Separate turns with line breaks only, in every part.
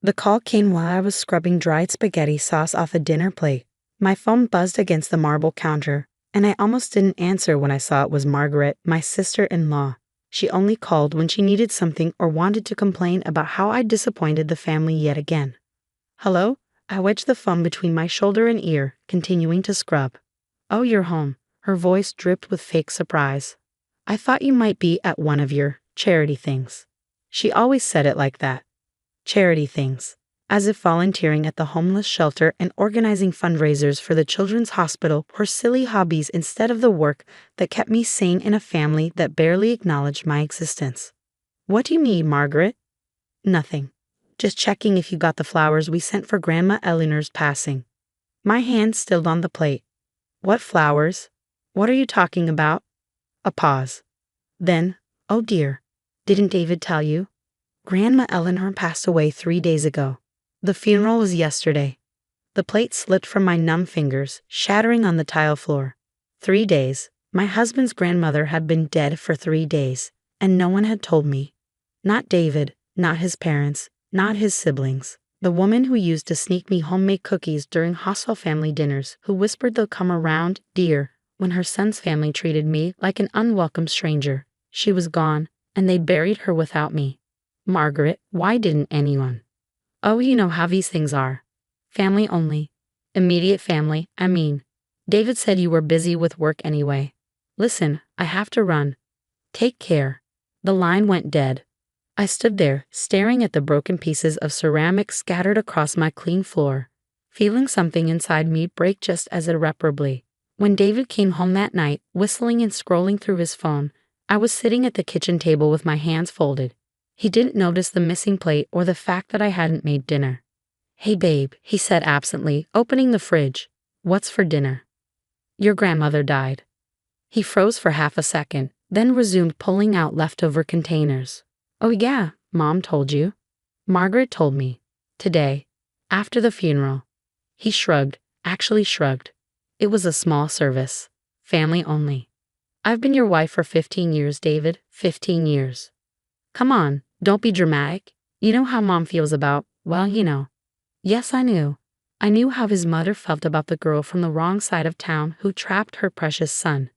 The call came while I was scrubbing dried spaghetti sauce off a dinner plate. My phone buzzed against the marble counter, and I almost didn't answer when I saw it was Margaret, my sister-in-law. She only called when she needed something or wanted to complain about how I disappointed the family yet again. "Hello?" I wedged the phone between my shoulder and ear, continuing to scrub. "Oh, you're home." Her voice dripped with fake surprise. "I thought you might be at one of your charity things." She always said it like that. Charity things. As if volunteering at the homeless shelter and organizing fundraisers for the children's hospital were silly hobbies instead of the work that kept me sane in a family that barely acknowledged my existence. "What do you need, Margaret?" "Nothing. Just checking if you got the flowers we sent for Grandma Eleanor's passing." My hand still on the plate. "What flowers? What are you talking about?" A pause. Then, "Oh dear, didn't David tell you? Grandma Eleanor passed away 3 days ago. The funeral was yesterday." The plate slipped from my numb fingers, shattering on the tile floor. 3 days. My husband's grandmother had been dead for 3 days, and no one had told me. Not David, not his parents, not his siblings. The woman who used to sneak me homemade cookies during hostile family dinners, who whispered they'll come around, dear, when her son's family treated me like an unwelcome stranger. She was gone, and they buried her without me. Margaret, why didn't anyone? "Oh, you know how these things are. Family only. Immediate family, I mean. David said you were busy with work anyway. Listen, I have to run. Take care." The line went dead. I stood there, staring at the broken pieces of ceramic scattered across my clean floor, feeling something inside me break just as irreparably. When David came home that night, whistling and scrolling through his phone, I was sitting at the kitchen table with my hands folded. He didn't notice the missing plate or the fact that I hadn't made dinner. "Hey babe," he said absently, opening the fridge. "What's for dinner?" "Your grandmother died." He froze for half a second, then resumed pulling out leftover containers. "Oh yeah, Mom told you." "Margaret told me. Today. After the funeral." He shrugged, actually shrugged. "It was a small service. Family only. I've been your wife for 15 years, David, 15 years. Come on, don't be dramatic. You know how Mom feels about, well, you know." Yes, I knew. I knew how his mother felt about the girl from the wrong side of town who trapped her precious son.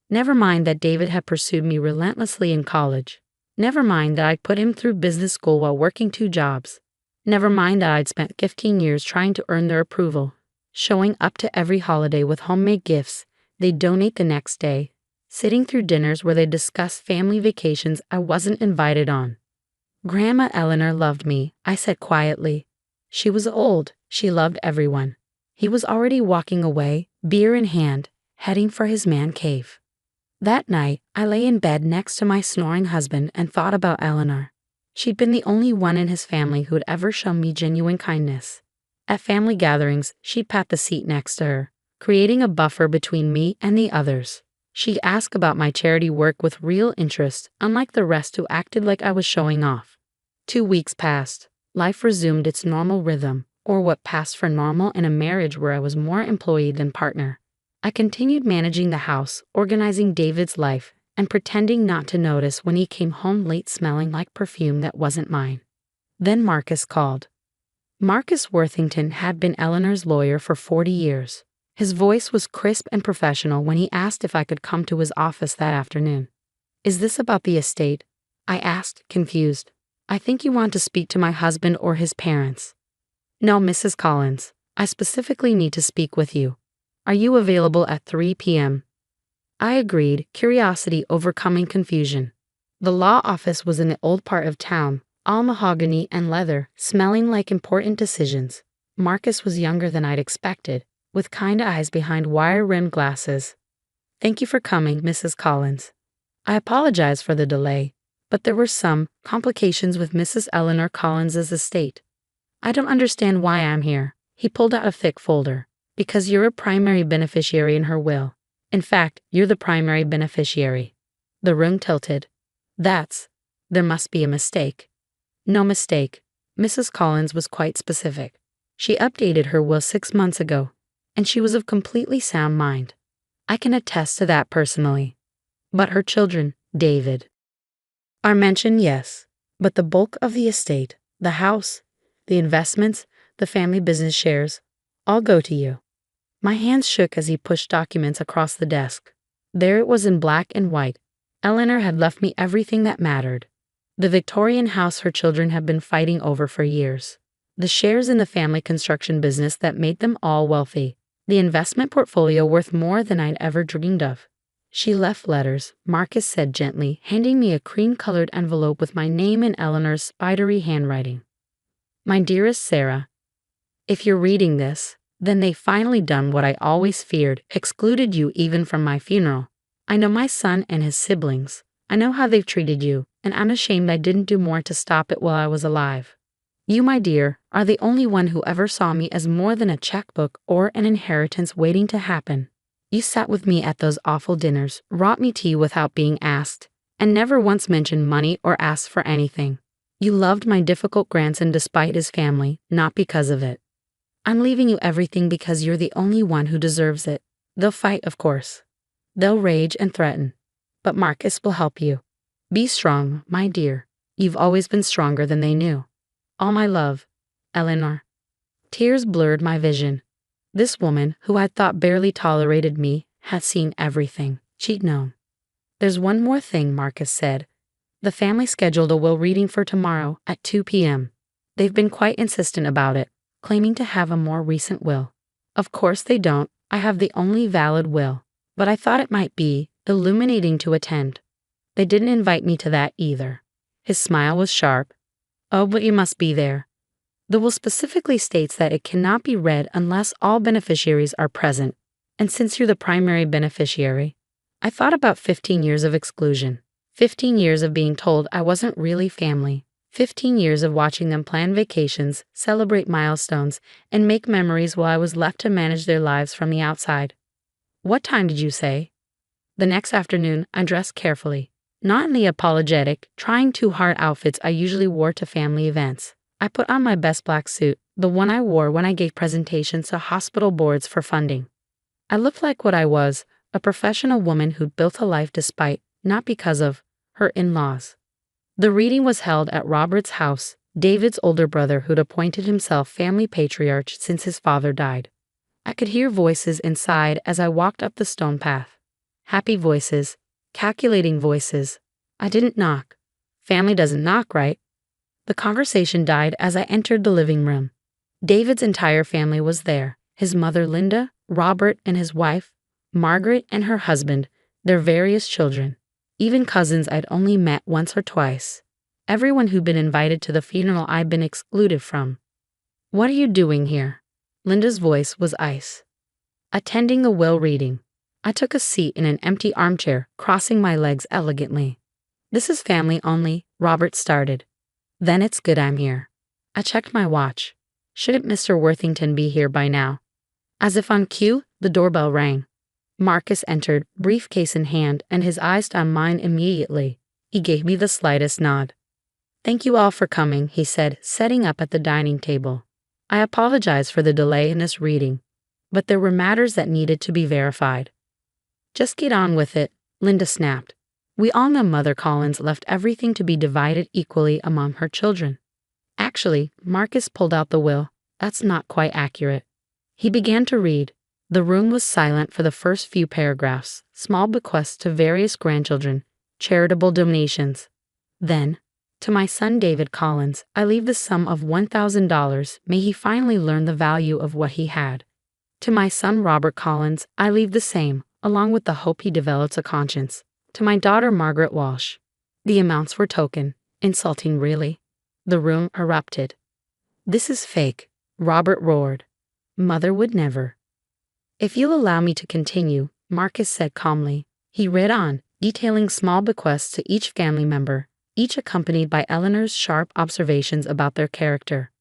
Never mind that David had pursued me relentlessly in college. Never mind that I'd put him through business school while working 2 jobs. Never mind that I'd spent 15 years trying to earn their approval, showing up to every holiday with homemade gifts they'd donate the next day, sitting through dinners where they discussed family vacations I wasn't invited on. "Grandma Eleanor loved me," I said quietly. She was old, she loved everyone. He was already walking away, beer in hand, heading for his man cave. That night, I lay in bed next to my snoring husband and thought about Eleanor. She'd been the only one in his family who'd ever shown me genuine kindness. At family gatherings, she'd pat the seat next to her, creating a buffer between me and the others. She'd ask about my charity work with real interest, unlike the rest who acted like I was showing off. 2 weeks passed. Life resumed its normal rhythm, or what passed for normal in a marriage where I was more employee than partner. I continued managing the house, organizing David's life, and pretending not to notice when he came home late smelling like perfume that wasn't mine. Then Marcus called. Marcus Worthington had been Eleanor's lawyer for 40 years. His voice was crisp and professional when he asked if I could come to his office that afternoon. "Is this about the estate?" I asked, confused. "I think you want to speak to my husband or his parents." "No, Mrs. Collins. I specifically need to speak with you. Are you available at 3 p.m.? I agreed, curiosity overcoming confusion. The law office was in the old part of town, all mahogany and leather, smelling like important decisions. Marcus was younger than I'd expected, with kind eyes behind wire-rimmed glasses. "Thank you for coming, Mrs. Collins. I apologize for the delay, but there were some complications with Mrs. Eleanor Collins's estate. I don't understand why I'm here." He pulled out a thick folder. "Because you're a primary beneficiary in her will. In fact, you're the primary beneficiary." The room tilted. There must be a mistake." "No mistake." Mrs. Collins was quite specific. She updated her will 6 months ago, and she was of completely sound mind. I can attest to that personally. But her children, David, are mentioned, yes, but the bulk of the estate, the house, the investments, the family business shares, all go to you. My hands shook as he pushed documents across the desk. There it was in black and white. Eleanor had left me everything that mattered. The Victorian house her children had been fighting over for years. The shares in the family construction business that made them all wealthy. The investment portfolio worth more than I'd ever dreamed of. She left letters, Marcus said gently, handing me a cream-colored envelope with my name in Eleanor's spidery handwriting. My dearest Sarah, if you're reading this, then they finally done what I always feared, excluded you even from my funeral. I know my son and his siblings. I know how they've treated you, and I'm ashamed I didn't do more to stop it while I was alive. You, my dear, are the only one who ever saw me as more than a checkbook or an inheritance waiting to happen. You sat with me at those awful dinners, brought me tea without being asked, and never once mentioned money or asked for anything. You loved my difficult grandson despite his family, not because of it. I'm leaving you everything because you're the only one who deserves it. They'll fight, of course. They'll rage and threaten. But Marcus will help you. Be strong, my dear. You've always been stronger than they knew. All my love, Eleanor. Tears blurred my vision. This woman, who I thought barely tolerated me, had seen everything. She'd known. There's one more thing, Marcus said. The family scheduled a will reading for tomorrow at 2 p.m. They've been quite insistent about it, claiming to have a more recent will. Of course they don't. I have the only valid will. But I thought it might be illuminating to attend. They didn't invite me to that either. His smile was sharp. Oh, but you must be there. The will specifically states that it cannot be read unless all beneficiaries are present, and since you're the primary beneficiary, I thought about 15 years of exclusion, 15 years of being told I wasn't really family, 15 years of watching them plan vacations, celebrate milestones, and make memories while I was left to manage their lives from the outside. What time did you say? The next afternoon, I dressed carefully, not in the apologetic, trying too hard outfits I usually wore to family events. I put on my best black suit, the one I wore when I gave presentations to hospital boards for funding. I looked like what I was, a professional woman who'd built a life despite, not because of, her in-laws. The reading was held at Robert's house, David's older brother who'd appointed himself family patriarch since his father died. I could hear voices inside as I walked up the stone path. Happy voices, calculating voices. I didn't knock. Family doesn't knock, right? The conversation died as I entered the living room. David's entire family was there. His mother Linda, Robert and his wife, Margaret and her husband, their various children, even cousins I'd only met once or twice. Everyone who'd been invited to the funeral I'd been excluded from. What are you doing here? Linda's voice was ice. Attending the will reading. I took a seat in an empty armchair, crossing my legs elegantly. This is family only, Robert started. Then it's good I'm here. I checked my watch. Shouldn't Mr. Worthington be here by now? As if on cue, the doorbell rang. Marcus entered, briefcase in hand, and his eyes on mine immediately. He gave me the slightest nod. Thank you all for coming, he said, setting up at the dining table. I apologize for the delay in this reading, but there were matters that needed to be verified. Just get on with it, Linda snapped. We all know Mother Collins left everything to be divided equally among her children. Actually, Marcus pulled out the will. That's not quite accurate. He began to read. The room was silent for the first few paragraphs, small bequests to various grandchildren, charitable donations. Then, to my son David Collins, I leave the sum of $1,000. May he finally learn the value of what he had. To my son Robert Collins, I leave the same, along with the hope he develops a conscience. To my daughter Margaret Walsh. The amounts were token. Insulting, really. The room erupted. This is fake, Robert roared. Mother would never. If you'll allow me to continue, Marcus said calmly. He read on, detailing small bequests to each family member, each accompanied by Eleanor's sharp observations about their character.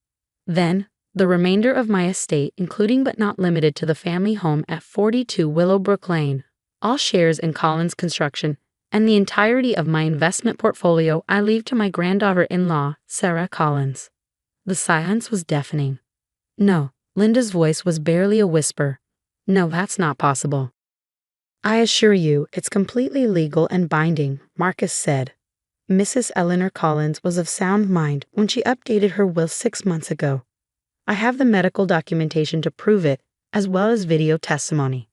Then, the remainder of my estate, including but not limited to the family home at 42 Willowbrook Lane, all shares in Collins Construction, and the entirety of my investment portfolio I leave to my granddaughter-in-law, Sarah Collins. The silence was deafening. No, Linda's voice was barely a whisper. No, that's not possible. I assure you, it's completely legal and binding, Marcus said. Mrs. Eleanor Collins was of sound mind when she updated her will 6 months ago. I have the medical documentation to prove it, as well as video testimony.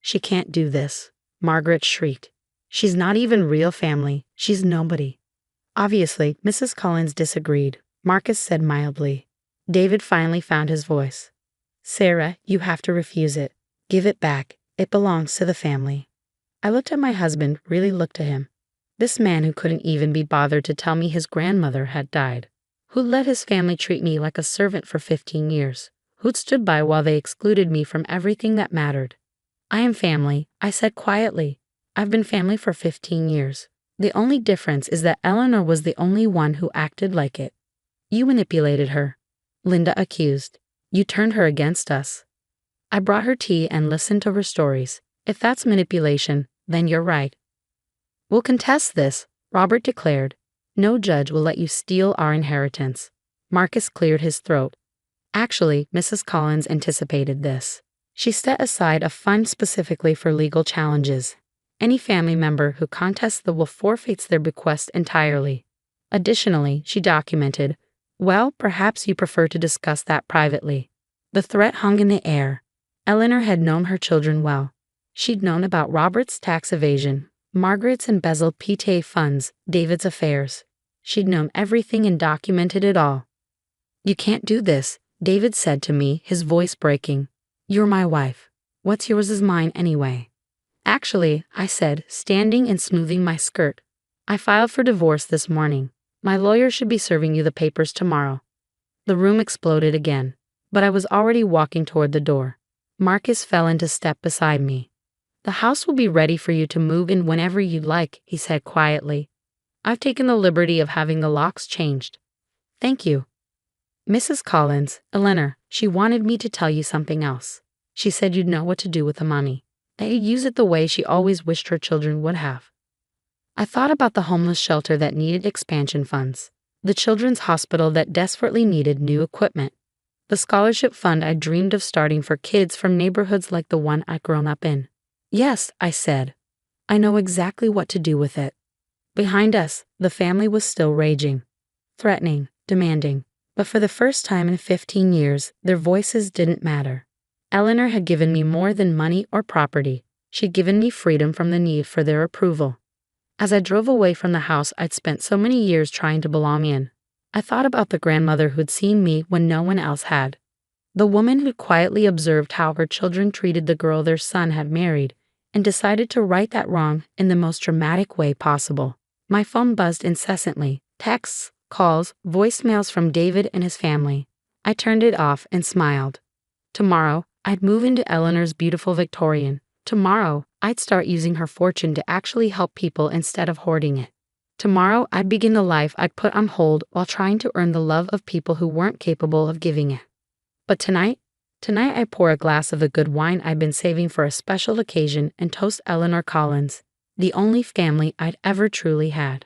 She can't do this, Margaret shrieked. She's not even real family. She's nobody. Obviously, Mrs. Collins disagreed. Marcus said mildly. David finally found his voice. Sarah, you have to refuse it. Give it back. It belongs to the family. I looked at my husband, really looked at him. This man who couldn't even be bothered to tell me his grandmother had died. Who let his family treat me like a servant for 15 years. Who'd stood by while they excluded me from everything that mattered. I am family, I said quietly. I've been family for 15 years. The only difference is that Eleanor was the only one who acted like it. You manipulated her, Linda accused. You turned her against us. I brought her tea and listened to her stories. If that's manipulation, then you're right. We'll contest this, Robert declared. No judge will let you steal our inheritance. Marcus cleared his throat. Actually, Mrs. Collins anticipated this. She set aside a fund specifically for legal challenges. Any family member who contests the will forfeits their bequest entirely. Additionally, she documented, well, perhaps you prefer to discuss that privately. The threat hung in the air. Eleanor had known her children well. She'd known about Robert's tax evasion, Margaret's embezzled PTA funds, David's affairs. She'd known everything and documented it all. You can't do this, David said to me, his voice breaking. You're my wife. What's yours is mine anyway. Actually, I said, standing and smoothing my skirt. I filed for divorce this morning. My lawyer should be serving you the papers tomorrow. The room exploded again, but I was already walking toward the door. Marcus fell into step beside me. The house will be ready for you to move in whenever you'd like, he said quietly. I've taken the liberty of having the locks changed. Thank you. Mrs. Collins, Eleanor, she wanted me to tell you something else. She said you'd know what to do with the money, that you'd use it the way she always wished her children would have. I thought about the homeless shelter that needed expansion funds, the children's hospital that desperately needed new equipment, the scholarship fund I dreamed of starting for kids from neighborhoods like the one I'd grown up in. Yes, I said. I know exactly what to do with it. Behind us, the family was still raging, threatening, demanding. But for the first time in 15 years, their voices didn't matter. Eleanor had given me more than money or property. She'd given me freedom from the need for their approval. As I drove away from the house I'd spent so many years trying to belong in, I thought about the grandmother who'd seen me when no one else had. The woman who'd quietly observed how her children treated the girl their son had married and decided to right that wrong in the most dramatic way possible. My phone buzzed incessantly, texts, calls, voicemails from David and his family. I turned it off and smiled. Tomorrow, I'd move into Eleanor's beautiful Victorian. Tomorrow, I'd start using her fortune to actually help people instead of hoarding it. Tomorrow, I'd begin the life I'd put on hold while trying to earn the love of people who weren't capable of giving it. But tonight I pour a glass of the good wine I'd been saving for a special occasion and toast Eleanor Collins, the only family I'd ever truly had.